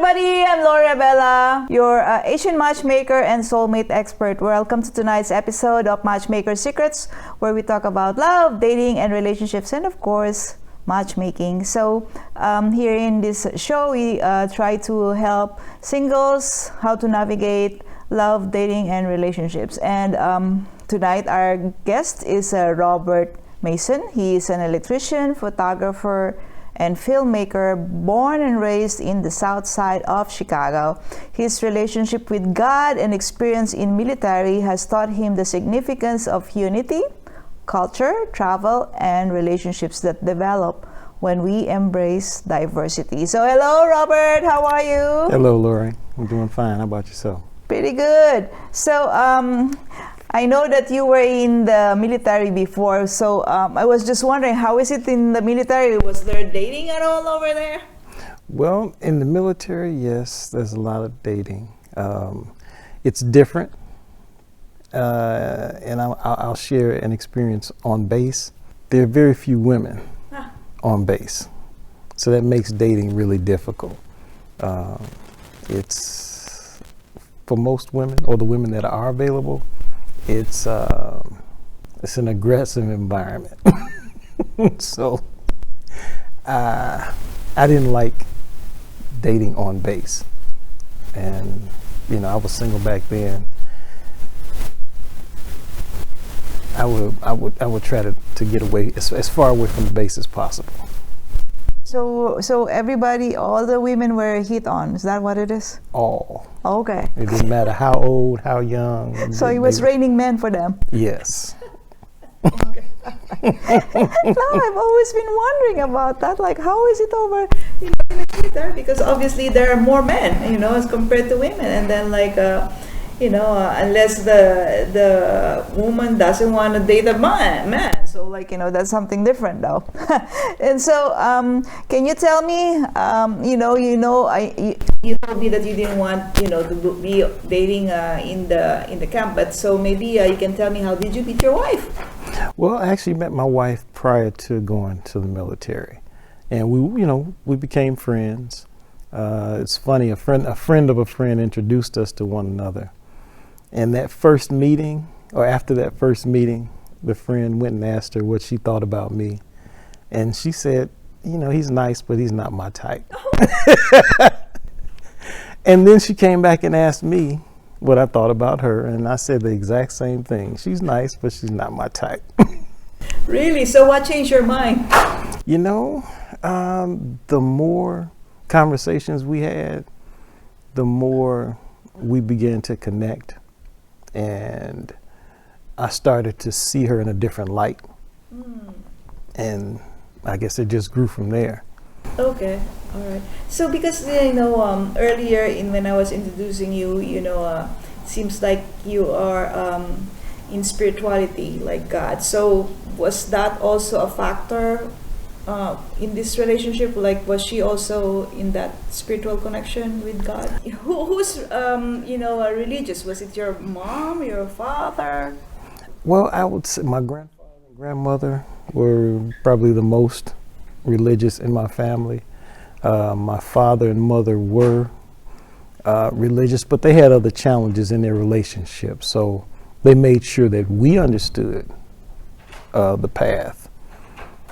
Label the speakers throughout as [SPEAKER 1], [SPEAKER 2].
[SPEAKER 1] everybody, I'm Lorii Abela, your Asian matchmaker and soulmate expert. Welcome to tonight's episode of Matchmaker Secrets, where we talk about love, dating, and relationships, and of course, matchmaking. So here in this show, we try to help singles how to navigate love, dating, and relationships. And tonight, our guest is Robert Mason. He is an electrician, photographer, and filmmaker born and raised in the south side of Chicago. His relationship with God and experience in military has taught him the significance of unity, culture, travel, and relationships that develop when we embrace diversity. So hello, Robert. How are you?
[SPEAKER 2] Hello, Lorii. I'm doing fine. How about yourself?
[SPEAKER 1] Pretty good. So I know that you were in the military before, so I was just wondering, how is it in the military? Was there dating at all over there?
[SPEAKER 2] Well, in the military, yes, there's a lot of dating. It's different, and I'll share an experience on base. There are very few women on base, so that makes dating really difficult. It's, for most women, or the women that are available, it's an aggressive environment. So I didn't like dating on base, and I was single back then. I would try to get away as far away from the base as possible.
[SPEAKER 1] So everybody, all the women were hit on. Is that what it is?
[SPEAKER 2] All.
[SPEAKER 1] Okay.
[SPEAKER 2] It didn't matter how old, how young.
[SPEAKER 1] So it was raining men for them.
[SPEAKER 2] Yes.
[SPEAKER 1] Okay. No, I've always been wondering about that. Like, how is it over in the military? Because obviously there are more men, as compared to women. And then unless the woman doesn't want to date a man. So that's something different though. And so can you tell me, you told me that you didn't want, to be dating in the camp, but so maybe you can tell me, how did you meet your wife?
[SPEAKER 2] Well, I actually met my wife prior to going to the military, and we became friends. It's funny, a friend of a friend introduced us to one another. And that first meeting, or after that first meeting, the friend went and asked her what she thought about me. And she said, he's nice, but he's not my type. And then she came back and asked me what I thought about her. And I said the exact same thing. She's nice, but she's not my type.
[SPEAKER 1] Really? So what changed your mind?
[SPEAKER 2] The more conversations we had, the more we began to connect. And I started to see her in a different light. And I guess it just grew from there. Okay,
[SPEAKER 1] all right. So because earlier when I was introducing you, it seems like you are in spirituality, like God. So was that also a factor in this relationship? Like, was she also in that spiritual connection with God? Who's religious? Was it your mom, your father?
[SPEAKER 2] Well, I would say my grandfather and grandmother were probably the most religious in my family. My father and mother were religious, but they had other challenges in their relationship. So they made sure that we understood the path,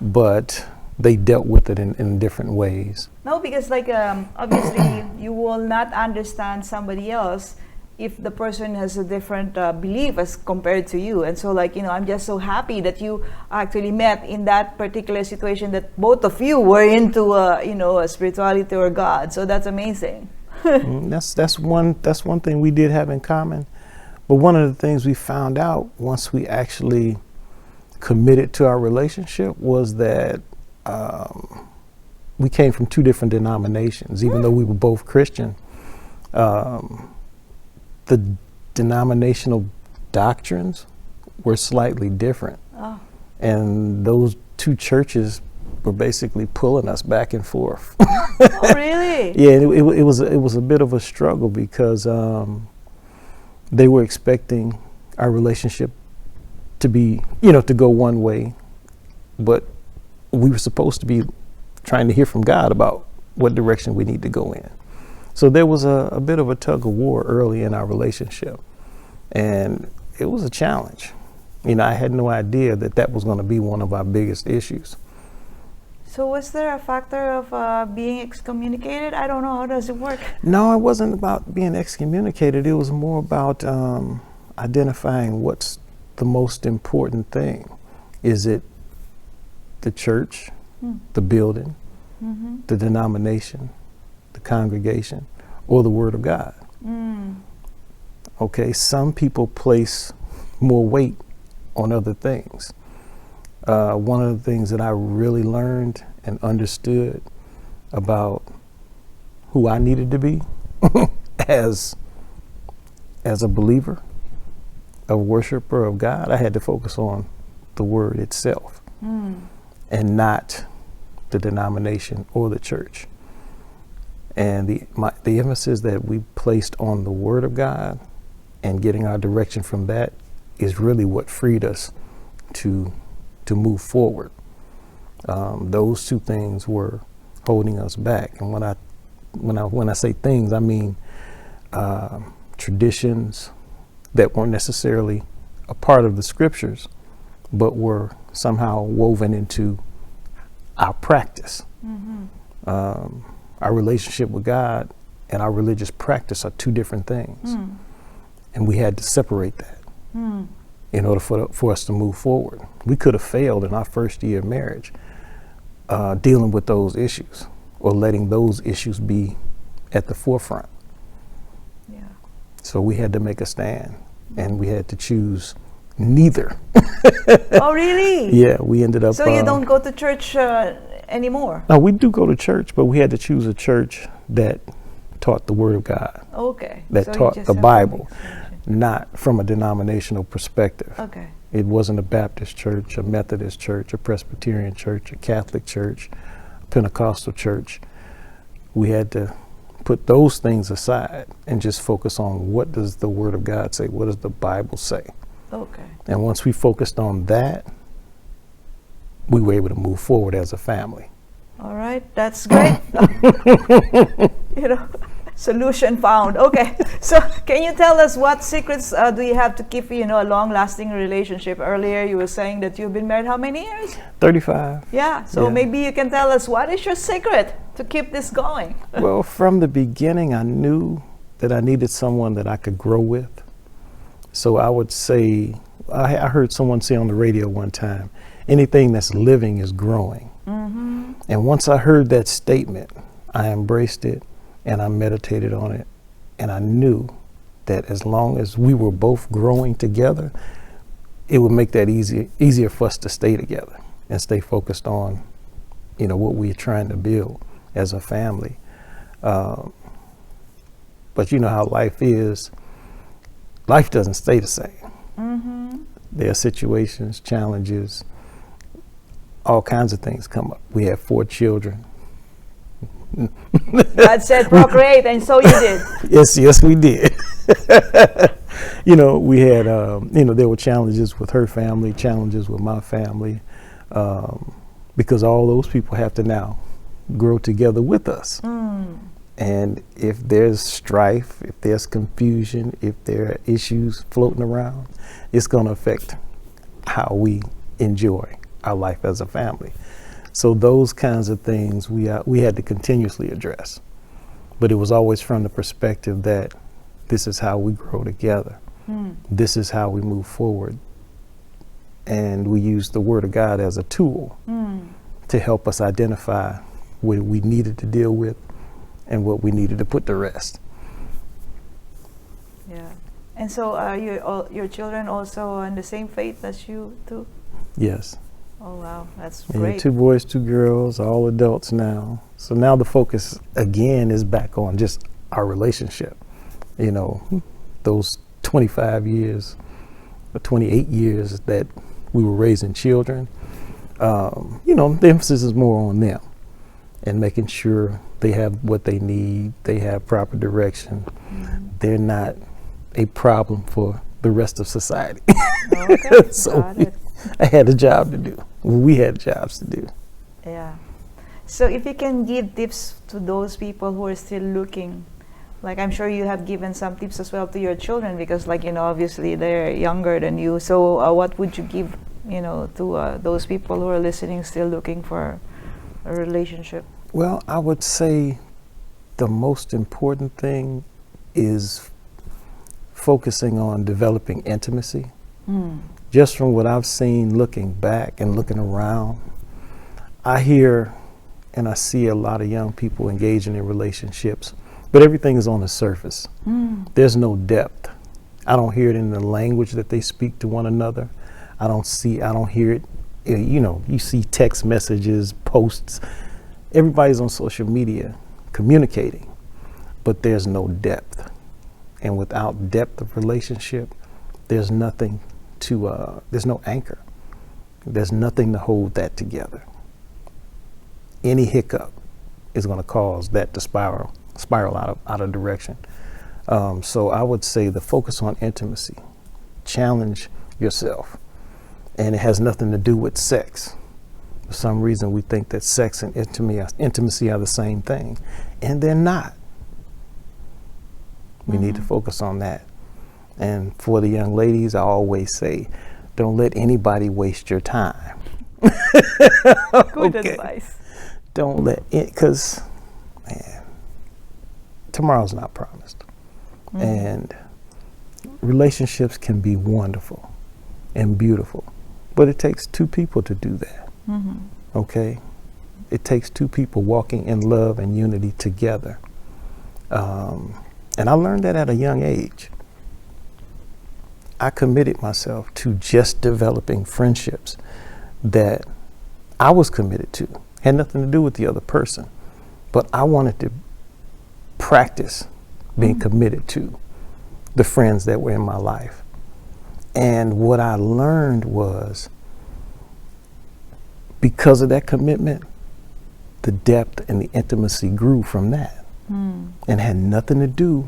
[SPEAKER 2] but they dealt with it in different ways.
[SPEAKER 1] No, because obviously you will not understand somebody else if the person has a different belief as compared to you. And so I'm just so happy that you actually met in that particular situation, that both of you were into a spirituality or God. So that's amazing.
[SPEAKER 2] That's one thing we did have in common. But one of the things we found out once we actually committed to our relationship was that we came from two different denominations. Even though we were both Christian, the denominational doctrines were slightly different. Oh. And those two churches were basically pulling us back and forth.
[SPEAKER 1] Oh, really?
[SPEAKER 2] Yeah, it was a bit of a struggle because they were expecting our relationship to be, to go one way, but we were supposed to be trying to hear from God about what direction we need to go in. So there was a bit of a tug of war early in our relationship, and it was a challenge. You know, I had no idea that that was going to be one of our biggest issues.
[SPEAKER 1] So was there a factor of being excommunicated? I don't know. How does it work?
[SPEAKER 2] No, it wasn't about being excommunicated. It was more about identifying what's the most important thing. Is it the church, the building, the denomination, the congregation, or the Word of God? Okay, some people place more weight on other things. One of the things that I really learned and understood about who I needed to be as a believer, a worshiper of God, I had to focus on the Word itself and not the denomination or the church. And the emphasis that we placed on the Word of God and getting our direction from that is really what freed us to move forward. Those two things were holding us back. And when I say things, I mean traditions that weren't necessarily a part of the scriptures, but were somehow woven into our practice. Our relationship with God and our religious practice are two different things. And we had to separate that in order for us to move forward. We could have failed in our first year of marriage dealing with those issues or letting those issues be at the forefront.
[SPEAKER 1] Yeah.
[SPEAKER 2] So we had to make a stand, and we had to choose neither.
[SPEAKER 1] Oh, really?
[SPEAKER 2] Yeah, we ended up...
[SPEAKER 1] So you don't go to church anymore?
[SPEAKER 2] No, we do go to church, but we had to choose a church that taught the Word of God.
[SPEAKER 1] Okay.
[SPEAKER 2] That
[SPEAKER 1] So
[SPEAKER 2] taught
[SPEAKER 1] you just
[SPEAKER 2] the
[SPEAKER 1] have to
[SPEAKER 2] Bible,
[SPEAKER 1] make a decision.
[SPEAKER 2] not from a denominational perspective.
[SPEAKER 1] Okay.
[SPEAKER 2] It wasn't a Baptist church, a Methodist church, a Presbyterian church, a Catholic church, a Pentecostal church. We had to put those things aside and just focus on what does the Word of God say? What does the Bible say?
[SPEAKER 1] Okay.
[SPEAKER 2] And once we focused on that, we were able to move forward as a family.
[SPEAKER 1] All right. That's great. Solution found. Okay. So can you tell us what secrets do you have to keep, a long-lasting relationship? Earlier you were saying that you've been married how many years?
[SPEAKER 2] 35.
[SPEAKER 1] Yeah. So
[SPEAKER 2] Yeah.
[SPEAKER 1] maybe you can tell us what is your secret to keep this going?
[SPEAKER 2] Well, from the beginning, I knew that I needed someone that I could grow with. So I would say, I heard someone say on the radio one time, anything that's living is growing. And once I heard that statement, I embraced it and I meditated on it. And I knew that as long as we were both growing together, it would make that easier for us to stay together and stay focused on, what we're trying to build as a family. But you know how life is. Life doesn't stay the same. There are situations, challenges, all kinds of things come up. We have 4 children.
[SPEAKER 1] God said procreate, and so you did.
[SPEAKER 2] Yes, we did. We had, there were challenges with her family, challenges with my family, because all those people have to now grow together with us. And if there's strife, if there's confusion, if there are issues floating around, it's going to affect how we enjoy our life as a family. So those kinds of things we had to continuously address. But it was always from the perspective that this is how we grow together. This is how we move forward. And we use the Word of God as a tool to help us identify what we needed to deal with and what we needed to put to rest.
[SPEAKER 1] Yeah. And so your children also in the same faith as you too?
[SPEAKER 2] Yes.
[SPEAKER 1] Oh, wow. That's
[SPEAKER 2] Yeah,
[SPEAKER 1] great.
[SPEAKER 2] 2 boys, 2 girls, all adults now. So now the focus again is back on just our relationship. Those 25 years or 28 years that we were raising children, the emphasis is more on them and making sure they have what they need, they have proper direction. They're not a problem for the rest of society.
[SPEAKER 1] Okay.
[SPEAKER 2] So
[SPEAKER 1] Got it.
[SPEAKER 2] I had a job to do. We had jobs to do.
[SPEAKER 1] Yeah. So if you can give tips to those people who are still looking Like, I'm sure you have given some tips as well to your children, because like, obviously they're younger than you. So what would you give, to those people who are listening, still looking for a relationship?
[SPEAKER 2] Well, I would say the most important thing is focusing on developing intimacy. Just from what I've seen, looking back and looking around, I hear and I see a lot of young people engaging in relationships, but everything is on the surface. There's no depth. I don't hear it in the language that they speak to one another. I don't hear it. You see text messages, posts. Everybody's on social media communicating, but there's no depth. And without depth of relationship, there's nothing there's no anchor. There's nothing to hold that together. Any hiccup is going to cause that to spiral out of direction. So I would say the focus on intimacy, challenge yourself, and it has nothing to do with sex. For some reason, we think that sex and intimacy are the same thing, and they're not. We need to focus on that. And for the young ladies, I always say, don't let anybody waste your time.
[SPEAKER 1] Good advice.
[SPEAKER 2] Don't let it, because, man, tomorrow's not promised. And relationships can be wonderful and beautiful, but it takes two people to do that. Okay? It takes two people walking in love and unity together. And I learned that at a young age. I committed myself to just developing friendships that I was committed to. Had nothing to do with the other person, but I wanted to practice being committed to the friends that were in my life. And what I learned was, because of that commitment, the depth and the intimacy grew from that, and had nothing to do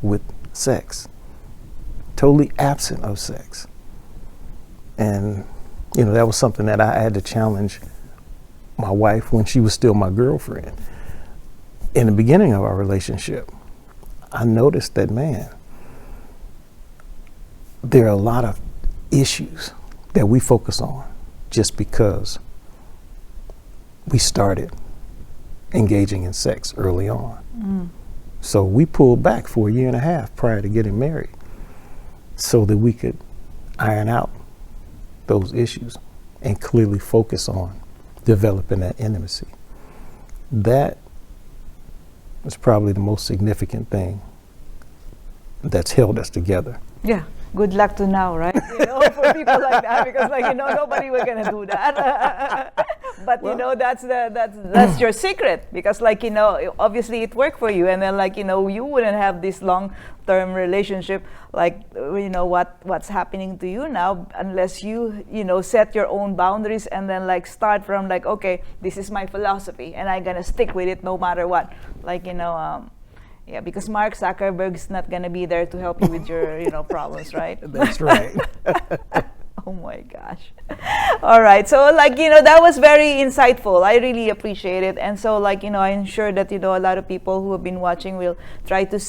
[SPEAKER 2] with sex. Totally absent of sex. And that was something that I had to challenge my wife when she was still my girlfriend. In the beginning of our relationship, I noticed that, man, there are a lot of issues that we focus on just because we started engaging in sex early on. So we pulled back for a year and a half prior to getting married, so that we could iron out those issues and clearly focus on developing that intimacy. That is probably the most significant thing that's held us together.
[SPEAKER 1] Yeah. Good luck to now, right? For people like that, because nobody was gonna do that. But well, that's your secret, because obviously it worked for you, and then you wouldn't have this long-term relationship what's happening to you now, unless you set your own boundaries and then start from okay, this is my philosophy and I'm gonna stick with it no matter what. Yeah, because Mark Zuckerberg's not gonna be there to help you with your problems, right?
[SPEAKER 2] That's right.
[SPEAKER 1] Oh my gosh. All right. So that was very insightful. I really appreciate it. And so I'm sure that a lot of people who have been watching will try to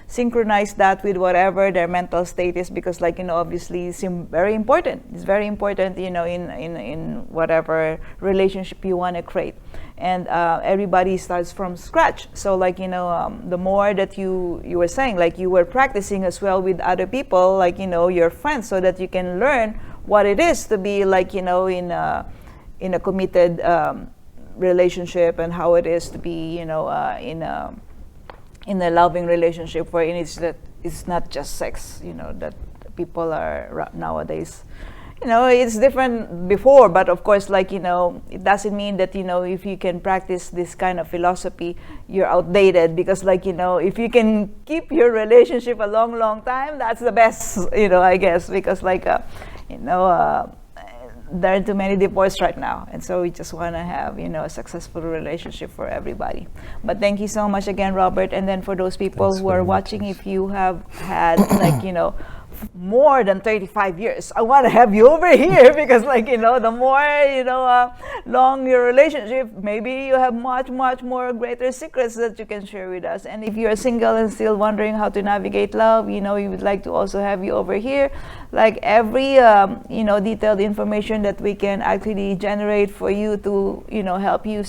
[SPEAKER 1] synchronize that with whatever their mental state is, because obviously it's very important. It's very important in whatever relationship you want to create. And everybody starts from scratch. So the more that you were saying, you were practicing as well with other people, your friends, so that you can learn what it is to be in a committed relationship, and how it is to be in a loving relationship where it's not just sex, that people are nowadays. It's different before, but of course, it doesn't mean that, if you can practice this kind of philosophy, you're outdated, because if you can keep your relationship a long time, that's the best, I guess, because there are too many divorces right now, and so we just want to have a successful relationship for everybody. But thank you so much again, Robert. And then for those people who are watching, if you have had more than 35 years, I want to have you over here because, like, the more, long your relationship, maybe you have much, much more greater secrets that you can share with us. And if you're single and still wondering how to navigate love, we would like to also have you over here. Like every, detailed information that we can actually generate for you to, help you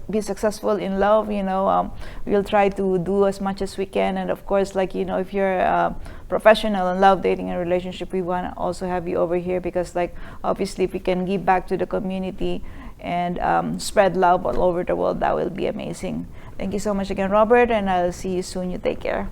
[SPEAKER 1] be successful in love, we'll try to do as much as we can. And of course, like, if you're a professional in love, dating, and relationship, we want to also have you over here because, like, obviously, if we can give back to the community and spread love all over the world, that will be amazing. Thank you so much again, Robert, and I'll see you soon. You take care.